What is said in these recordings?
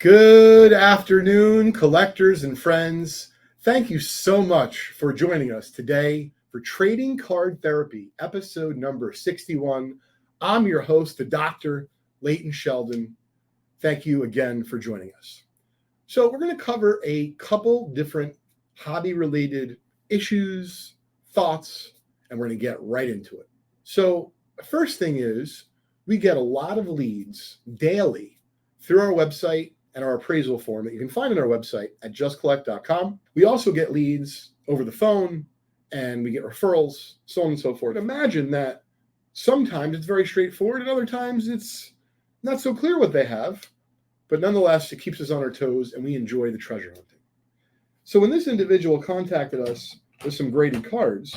Good afternoon, collectors and friends. Thank you so much for joining us today for Trading Card Therapy, episode number 61. I'm your host, the Dr. Leighton Sheldon. Thank you again for joining us. So we're going to cover a couple different hobby-related issues, thoughts, and we're going to get right into it. So the first thing is we get a lot of leads daily through our website and our appraisal form that you can find on our website at justcollect.com. We also get leads over the phone and we get referrals, so on and so forth. Imagine that sometimes it's very straightforward and other times it's not so clear what they have, but nonetheless, it keeps us on our toes and we enjoy the treasure hunting. So when this individual contacted us with some graded cards,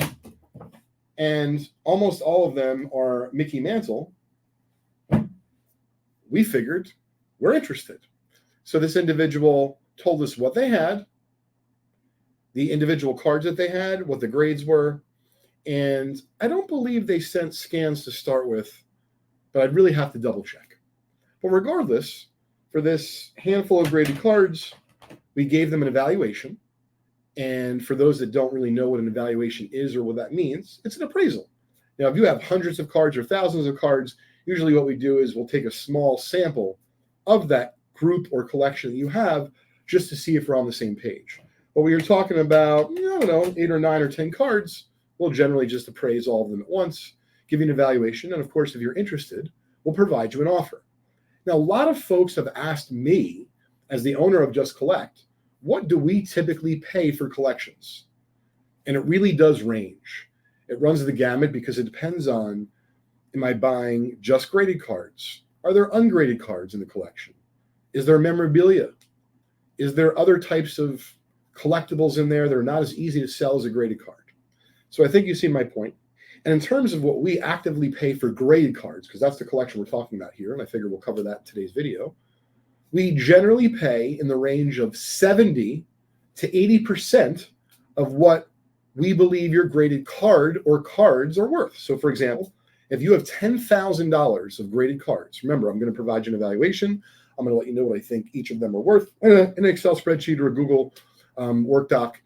and almost all of them are Mickey Mantle, we figured we're interested. So this individual told us what they had, the individual cards that they had, what the grades were, and I don't believe they sent scans to start with, but I'd really have to double check. But regardless, for this handful of graded cards, we gave them an evaluation. And for those that don't really know what an evaluation is or what that means, it's an appraisal. Now, if you have hundreds of cards or thousands of cards, usually what we do is we'll take a small sample of that group or collection that you have just to see if we're on the same page. But when you're talking about, 8 or 9 or 10 cards, we'll generally just appraise all of them at once, give you an evaluation, and of course, if you're interested, we'll provide you an offer. Now, a lot of folks have asked me, as the owner of Just Collect, what do we typically pay for collections? And it really does range. It runs the gamut because it depends on, am I buying just graded cards? Are there ungraded cards in the collection? Is there memorabilia? Is there other types of collectibles in there that are not as easy to sell as a graded card? So I think you see my point. And in terms of what we actively pay for graded cards, because that's the collection we're talking about here, and I figure we'll cover that in today's video, we generally pay in the range of 70 to 80% of what we believe your graded card or cards are worth. So for example, if you have $10,000 of graded cards, remember, I'm going to provide you an evaluation. I'm going to let you know what I think each of them are worth in an Excel spreadsheet or a Google Work doc.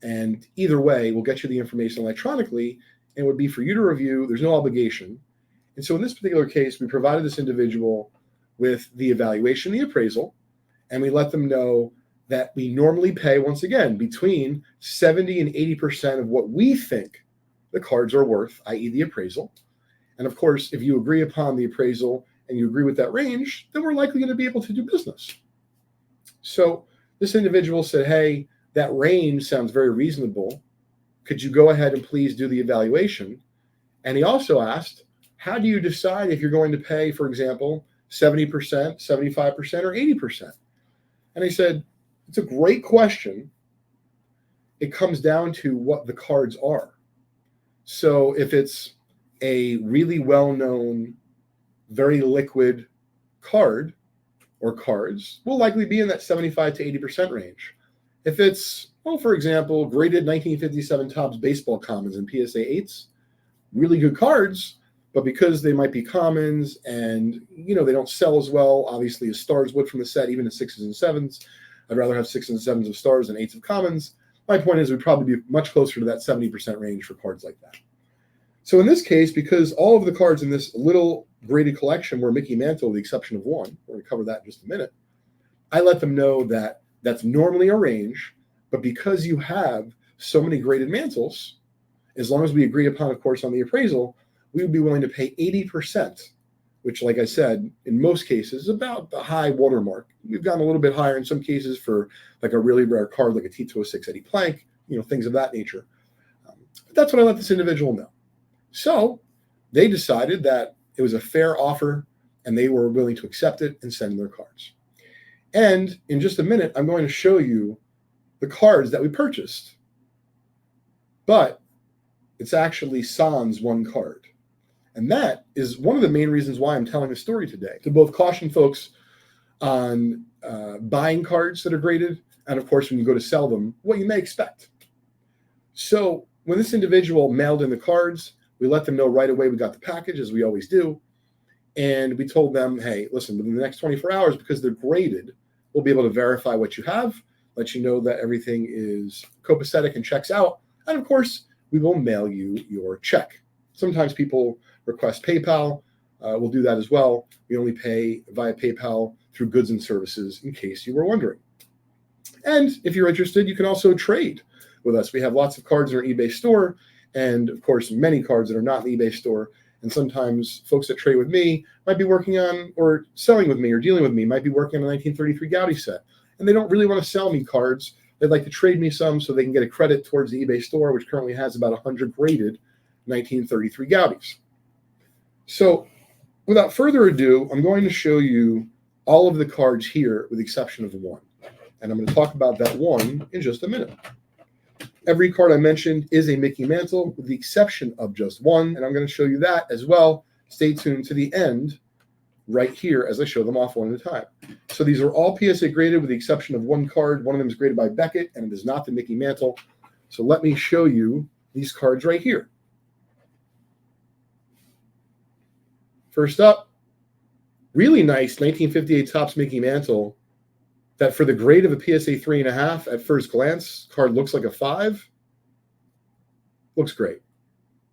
And either way, we'll get you the information electronically and it would be for you to review. There's no obligation. And so in this particular case, we provided this individual with the evaluation, the appraisal, and we let them know that we normally pay, once again, between 70 and 80% of what we think the cards are worth, i.e. the appraisal. And of course, if you agree upon the appraisal and you agree with that range, then we're likely going to be able to do business. So this individual said, hey, that range sounds very reasonable. Could you go ahead and please do the evaluation? And he also asked, how do you decide if you're going to pay, for example, 70%, 75%, or 80%? And I said, it's a great question. It comes down to what the cards are. So if it's a really well-known, very liquid card or cards, will likely be in that 75 to 80% range. If it's, for example, graded 1957 Topps baseball commons and PSA 8s, really good cards, but because they might be commons and, they don't sell as well, obviously, as stars would from the set, even at 6s and 7s, I'd rather have 6s and 7s of stars than 8s of commons. My point is we'd probably be much closer to that 70% range for cards like that. So in this case, because all of the cards in this little graded collection were Mickey Mantle, with the exception of one, we're going to cover that in just a minute, I let them know that that's normally a range, but because you have so many graded mantles, as long as we agree upon, of course, on the appraisal, we would be willing to pay 80%, which, like I said, in most cases is about the high watermark. We've gotten a little bit higher in some cases for like a really rare card like a T206 Eddie Plank, things of that nature. But that's what I let this individual know. So they decided that it was a fair offer and they were willing to accept it and send their cards. And in just a minute, I'm going to show you the cards that we purchased. But it's actually sans one card. And that is one of the main reasons why I'm telling the story today, to both caution folks on buying cards that are graded, and of course, when you go to sell them, what you may expect. So when this individual mailed in the cards, we let them know right away we got the package, as we always do. And we told them, hey, listen, within the next 24 hours, because they're graded, We'll be able to verify what you have, let you know that everything is copacetic and checks out. And of course, we will mail you your check. Sometimes people request PayPal. We'll do that as well. We only pay via PayPal through goods and services, in case you were wondering. And if you're interested, you can also trade with us. We have lots of cards in our eBay store, and of course, many cards that are not in the eBay store. And sometimes folks that trade with me might be working on or selling with me or dealing with me, might be working on a 1933 Gaudi set. And they don't really want to sell me cards. They'd like to trade me some so they can get a credit towards the eBay store, which currently has about 100 graded 1933 Gaudis. So without further ado, I'm going to show you all of the cards here with the exception of one. And I'm going to talk about that one in just a minute. Every card I mentioned is a Mickey Mantle with the exception of just one, and I'm going to show you that as well. Stay tuned to the end right here as I show them off one at a time. So these are all PSA graded with the exception of one card. One of them is graded by Beckett, and it is not the Mickey Mantle. So let me show you these cards right here. First up, really nice 1958 Topps Mickey Mantle that for the grade of a PSA 3.5 at first glance, card looks like a 5. Looks great.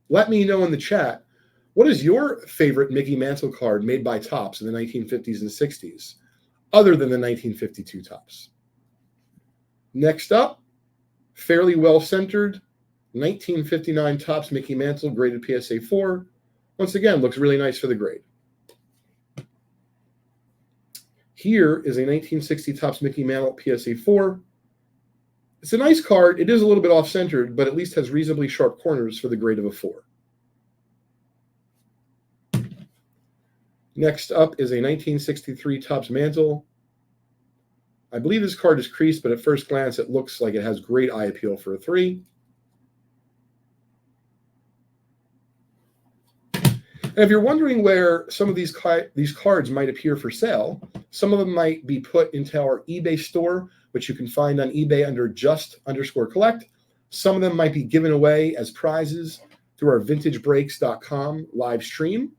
Let me know in the chat, what is your favorite Mickey Mantle card made by Topps in the 1950s and 60s, other than the 1952 Topps? Next up, fairly well-centered, 1959 Topps Mickey Mantle graded PSA 4. Once again, looks really nice for the grade. Here is a 1960 Topps Mickey Mantle PSA 4. It's a nice card. It is a little bit off-centered, but at least has reasonably sharp corners for the grade of a 4. Next up is a 1963 Topps Mantle. I believe this card is creased, but at first glance, it looks like it has great eye appeal for a 3. And if you're wondering where some of these cards might appear for sale, some of them might be put into our eBay store, which you can find on eBay under just_collect. Some of them might be given away as prizes through our vintagebreaks.com live stream.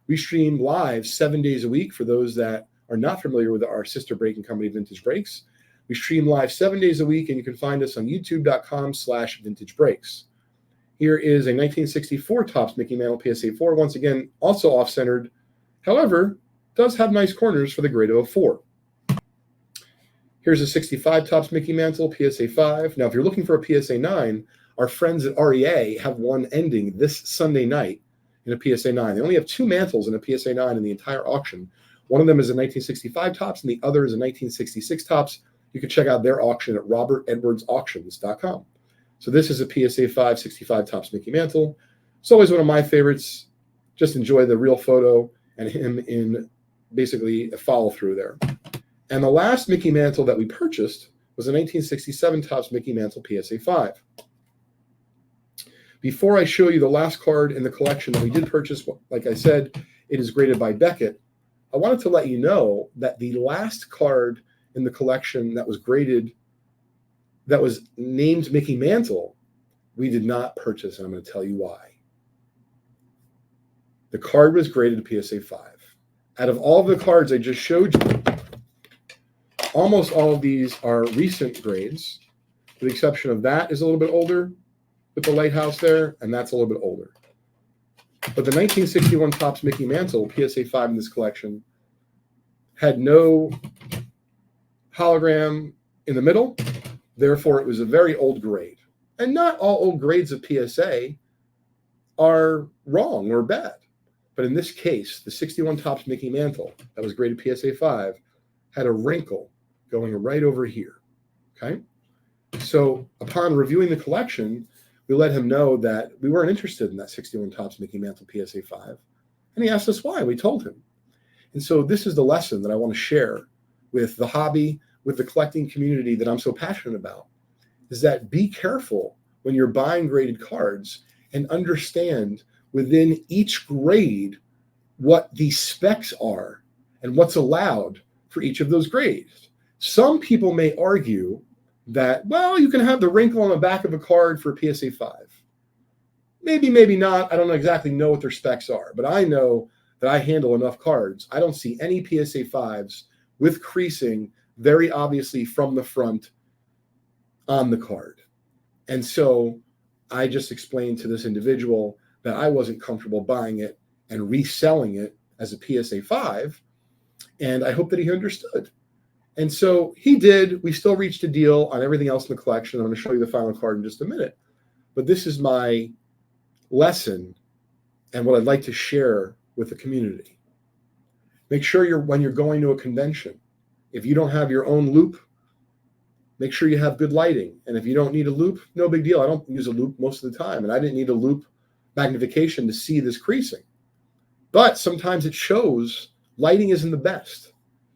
We stream live 7 days a week for those that are not familiar with our sister breaking company, Vintage Breaks. We stream live 7 days a week, and you can find us on youtube.com/vintagebreaks. Here is a 1964 Topps Mickey Mantle PSA 4. Once again, also off-centered. However, does have nice corners for the grade of a 4. Here's a 65 Topps Mickey Mantle PSA 5. Now, if you're looking for a PSA 9, our friends at REA have one ending this Sunday night in a PSA 9. They only have 2 mantles in a PSA 9 in the entire auction. One of them is a 1965 Topps, and the other is a 1966 Topps. You can check out their auction at robertedwardsauctions.com. So this is a PSA 5 65 Topps Mickey Mantle. It's always one of my favorites. Just enjoy the real photo and him in basically a follow-through there. And the last Mickey Mantle that we purchased was a 1967 Topps Mickey Mantle PSA 5. Before I show you the last card in the collection that we did purchase, like I said, it is graded by Beckett. I wanted to let you know that the last card in the collection that was graded, that was named Mickey Mantle, we did not purchase, and I'm going to tell you why. The card was graded a PSA 5. Out of all of the cards I just showed you, almost all of these are recent grades, with the exception of that is a little bit older with the lighthouse there, and that's a little bit older. But the 1961 Topps Mickey Mantle PSA 5 in this collection had no hologram in the middle. Therefore, it was a very old grade. And not all old grades of PSA are wrong or bad. But in this case, the 61 Topps Mickey Mantle that was graded PSA 5 had a wrinkle going right over here. Okay? So upon reviewing the collection, we let him know that we weren't interested in that 61 Topps Mickey Mantle PSA 5. And he asked us why. We told him. And so this is the lesson that I want to share with the hobby, with the collecting community that I'm so passionate about, is that be careful when you're buying graded cards and understand within each grade what the specs are and what's allowed for each of those grades. Some people may argue that, well, you can have the wrinkle on the back of a card for a PSA 5. Maybe, maybe not. I don't exactly know what their specs are, but I know that I handle enough cards. I don't see any PSA 5s with creasing very obviously from the front on the card. And so I just explained to this individual that I wasn't comfortable buying it and reselling it as a PSA 5. And I hope that he understood. And so he did. We still reached a deal on everything else in the collection. I'm going to show you the final card in just a minute. But this is my lesson and what I'd like to share with the community. Make sure when you're going to a convention, if you don't have your own loop, make sure you have good lighting. And if you don't need a loop, no big deal. I don't use a loop most of the time. And I didn't need a loop magnification to see this creasing. But sometimes it shows lighting isn't the best.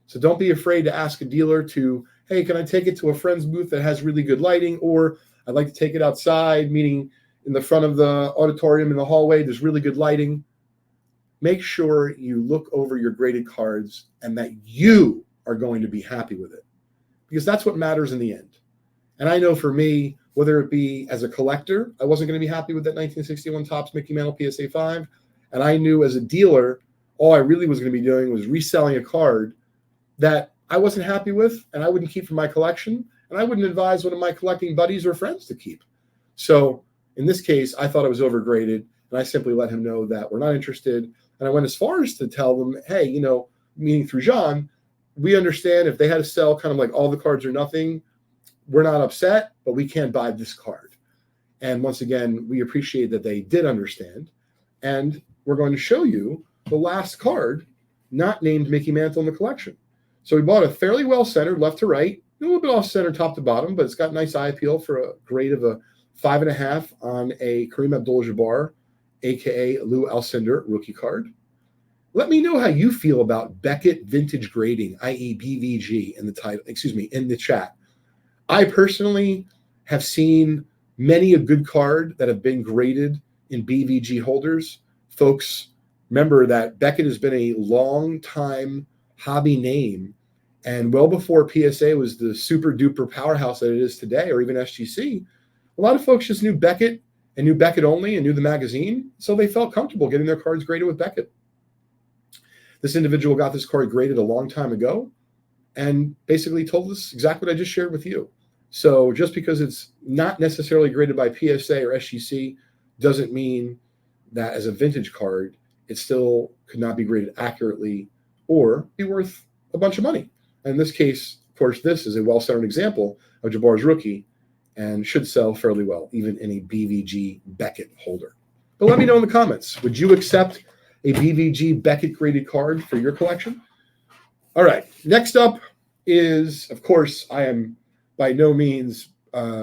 So don't be afraid to ask a dealer to, hey, can I take it to a friend's booth that has really good lighting? Or I'd like to take it outside, meaning in the front of the auditorium in the hallway, there's really good lighting. Make sure you look over your graded cards and that you are going to be happy with it, because that's what matters in the end. And I know for me, whether it be as a collector, I wasn't going to be happy with that 1961 Topps Mickey Mantle PSA 5. And I knew as a dealer, all I really was going to be doing was reselling a card that I wasn't happy with and I wouldn't keep for my collection. And I wouldn't advise one of my collecting buddies or friends to keep. So in this case, I thought it was overgraded. And I simply let him know that we're not interested. And I went as far as to tell them, hey, meaning through Jean, we understand if they had to sell kind of like all the cards or nothing, we're not upset, but we can't buy this card. And once again, we appreciate that they did understand. And we're going to show you the last card not named Mickey Mantle in the collection. So we bought a fairly well-centered left to right, a little bit off-center top to bottom, but it's got nice eye appeal for a grade of a 5.5 on a Kareem Abdul-Jabbar, a.k.a. Lou Alcindor rookie card. Let me know how you feel about Beckett vintage grading, i.e. BVG in the chat. I personally have seen many a good card that have been graded in BVG holders. Folks, remember that Beckett has been a long time hobby name, and well before PSA was the super duper powerhouse that it is today, or even SGC, a lot of folks just knew Beckett and knew Beckett only and knew the magazine, so they felt comfortable getting their cards graded with Beckett. This individual got this card graded a long time ago and basically told us exactly what I just shared with you. So just because it's not necessarily graded by PSA or SGC doesn't mean that as a vintage card, it still could not be graded accurately or be worth a bunch of money. And in this case, of course, this is a well-centered example of Jabbar's rookie and should sell fairly well, even in a BVG Beckett holder. But let me know in the comments, would you accept a BVG Beckett graded card for your collection? All right, next up is, of course, I am by no means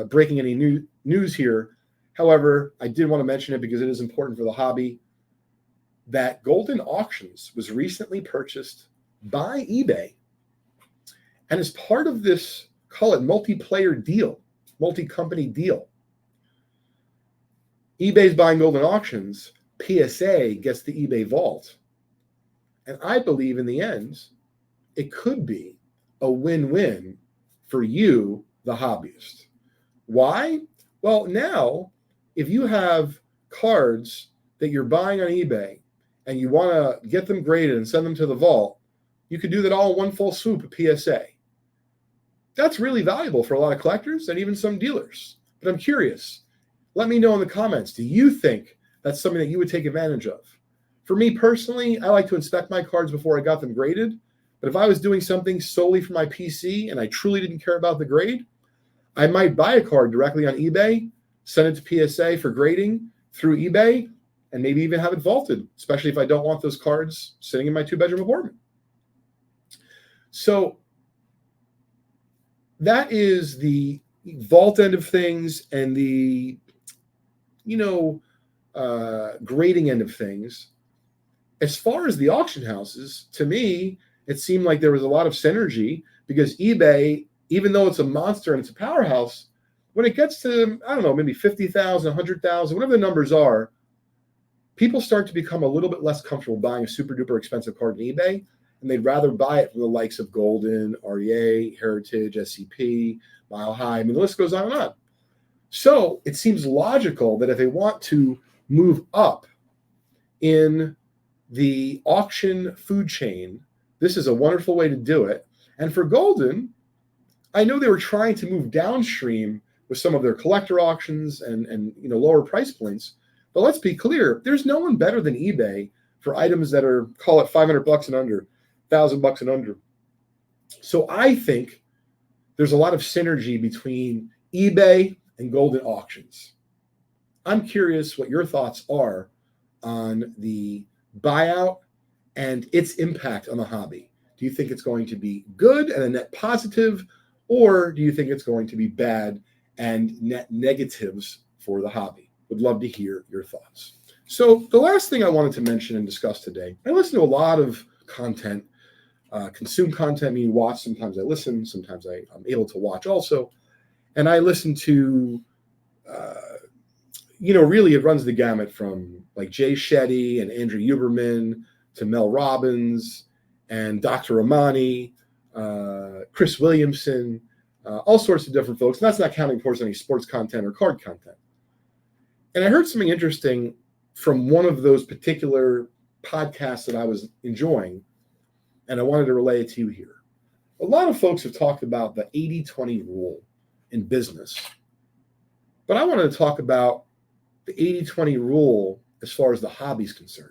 breaking any news here. However, I did want to mention it because it is important for the hobby that Golden Auctions was recently purchased by eBay. And as part of this, call it multiplayer deal, multi-company deal, eBay's buying Golden Auctions, PSA gets the eBay vault. And I believe in the end, it could be a win-win for you, the hobbyist. Why? Well, now, if you have cards that you're buying on eBay and you want to get them graded and send them to the vault, you could do that all in one full swoop at PSA. That's really valuable for a lot of collectors and even some dealers. But I'm curious. Let me know in the comments. Do you think that's something that you would take advantage of? For me personally, I like to inspect my cards before I got them graded. But if I was doing something solely for my PC and I truly didn't care about the grade, I might buy a card directly on eBay, send it to PSA for grading through eBay, and maybe even have it vaulted, especially if I don't want those cards sitting in my 2-bedroom apartment. So that is the vault end of things and the, grading end of things. As far as the auction houses, to me, it seemed like there was a lot of synergy because eBay, even though it's a monster and it's a powerhouse, when it gets to, I don't know, maybe 50,000, 100,000, whatever the numbers are, people start to become a little bit less comfortable buying a super duper expensive card on eBay, and they'd rather buy it from the likes of Golden, REA, Heritage, SCP, Mile High. I mean, the list goes on and on. So it seems logical that if they want to move up in the auction food chain, this is a wonderful way to do it. And for Golden, I know they were trying to move downstream with some of their collector auctions and lower price points. But let's be clear, there's no one better than eBay for items that are, call it $500 and under, $1,000 and under. So I think there's a lot of synergy between eBay and Golden Auctions. I'm curious what your thoughts are on the buyout and its impact on the hobby. Do you think it's going to be good and a net positive, or do you think it's going to be bad and net negatives for the hobby? Would love to hear your thoughts. So the last thing I wanted to mention and discuss today, I listen to a lot of content, consume content, meaning watch. Sometimes I listen, sometimes I'm able to watch also. And I listen to, really it runs the gamut from like Jay Shetty and Andrew Huberman to Mel Robbins and Dr. Amani, Chris Williamson, all sorts of different folks. And that's not counting, of course, any sports content or card content. And I heard something interesting from one of those particular podcasts that I was enjoying, and I wanted to relay it to you here. A lot of folks have talked about the 80-20 rule in business, but I wanted to talk about the 80-20 rule as far as the hobby is concerned.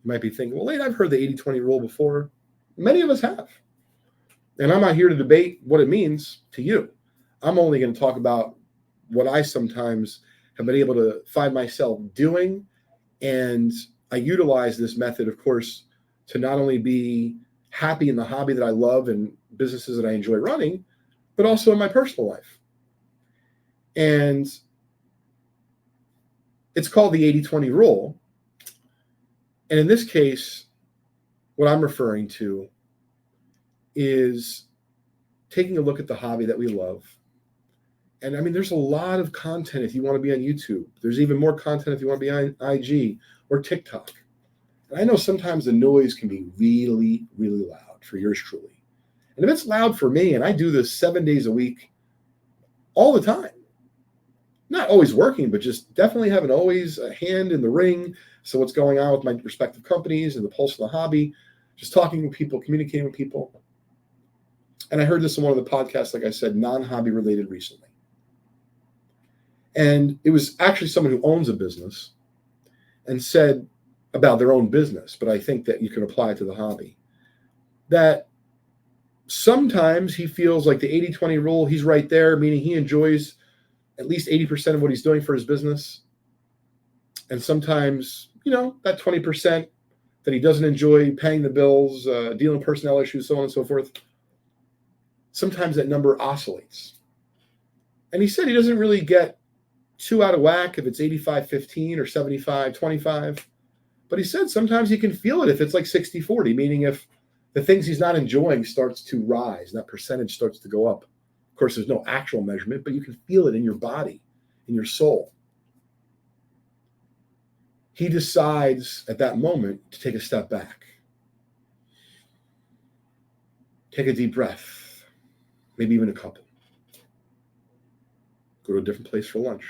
You might be thinking, well, Nate, I've heard the 80-20 rule before. Many of us have. And I'm not here to debate what it means to you. I'm only going to talk about what I sometimes have been able to find myself doing. And I utilize this method, of course, to not only be happy in the hobby that I love and businesses that I enjoy running, but also in my personal life. And it's called the 80-20 rule. And in this case, what I'm referring to is taking a look at the hobby that we love. And I mean, there's a lot of content if you want to be on YouTube. There's even more content if you want to be on IG or TikTok. And I know sometimes the noise can be really, really loud for yours truly. And if it's loud for me, and I do this 7 days a week, all the time, not always working, but just definitely having always a hand in the ring. So what's going on with my respective companies and the pulse of the hobby, just talking with people, communicating with people. And I heard this in one of the podcasts, like I said, non-hobby related recently. And it was actually someone who owns a business and said about their own business, but I think that you can apply it to the hobby, that sometimes he feels like the 80-20 rule, he's right there, meaning he enjoys at least 80% of what he's doing for his business. And sometimes, that 20% that he doesn't enjoy paying the bills, dealing with personnel issues, so on and so forth, sometimes that number oscillates. And he said he doesn't really get too out of whack if it's 85-15 or 75-25. But he said sometimes he can feel it if it's like 60-40, meaning if the things he's not enjoying starts to rise, and that percentage starts to go up. Of course, there's no actual measurement, but you can feel it in your body, in your soul. He decides at that moment to take a step back. Take a deep breath, maybe even a couple. Go to a different place for lunch.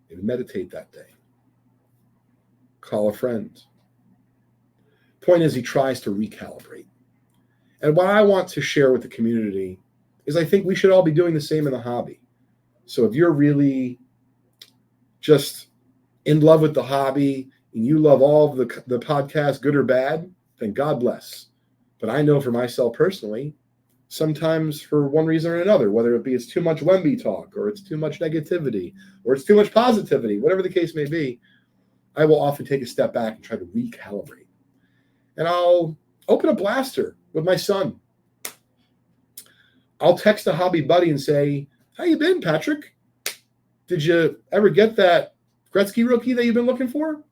Maybe meditate that day. Call a friend. Point is, he tries to recalibrate. And what I want to share with the community is I think we should all be doing the same in the hobby. So if you're really just in love with the hobby and you love all of the podcasts, good or bad, then God bless. But I know for myself personally, sometimes for one reason or another, whether it be it's too much Wemby talk or it's too much negativity or it's too much positivity, whatever the case may be, I will often take a step back and try to recalibrate. And I'll open a blaster with my son. I'll text a hobby buddy and say, how you been, Patrick? Did you ever get that Gretzky rookie that you've been looking for?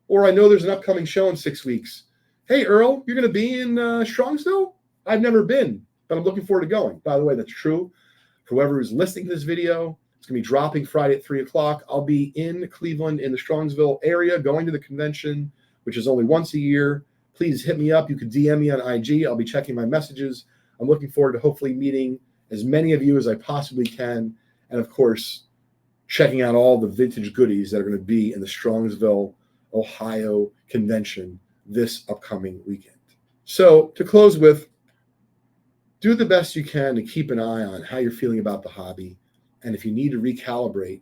Or I know there's an upcoming show in 6 weeks. Hey, Earl, you're going to be in Strongsville? I've never been, but I'm looking forward to going. By the way, that's true. For whoever who's listening to this video, it's going to be dropping Friday at 3 o'clock. I'll be in Cleveland in the Strongsville area going to the convention, which is only once a year. Please hit me up. You can DM me on IG. I'll be checking my messages. I'm looking forward to hopefully meeting as many of you as I possibly can. And of course, checking out all the vintage goodies that are going to be in the Strongsville, Ohio convention this upcoming weekend. So to close with, do the best you can to keep an eye on how you're feeling about the hobby. And if you need to recalibrate,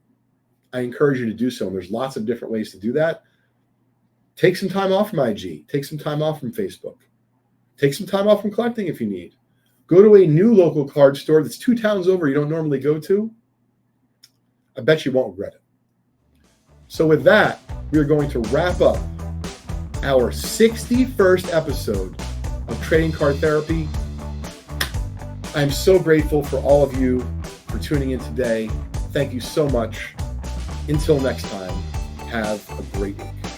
I encourage you to do so. And there's lots of different ways to do that. Take some time off from IG. Take some time off from Facebook. Take some time off from collecting if you need. Go to a new local card store that's 2 towns over you don't normally go to. I bet you won't regret it. So with that, we are going to wrap up our 61st episode of Trading Card Therapy. I'm so grateful for all of you for tuning in today. Thank you so much. Until next time, have a great week.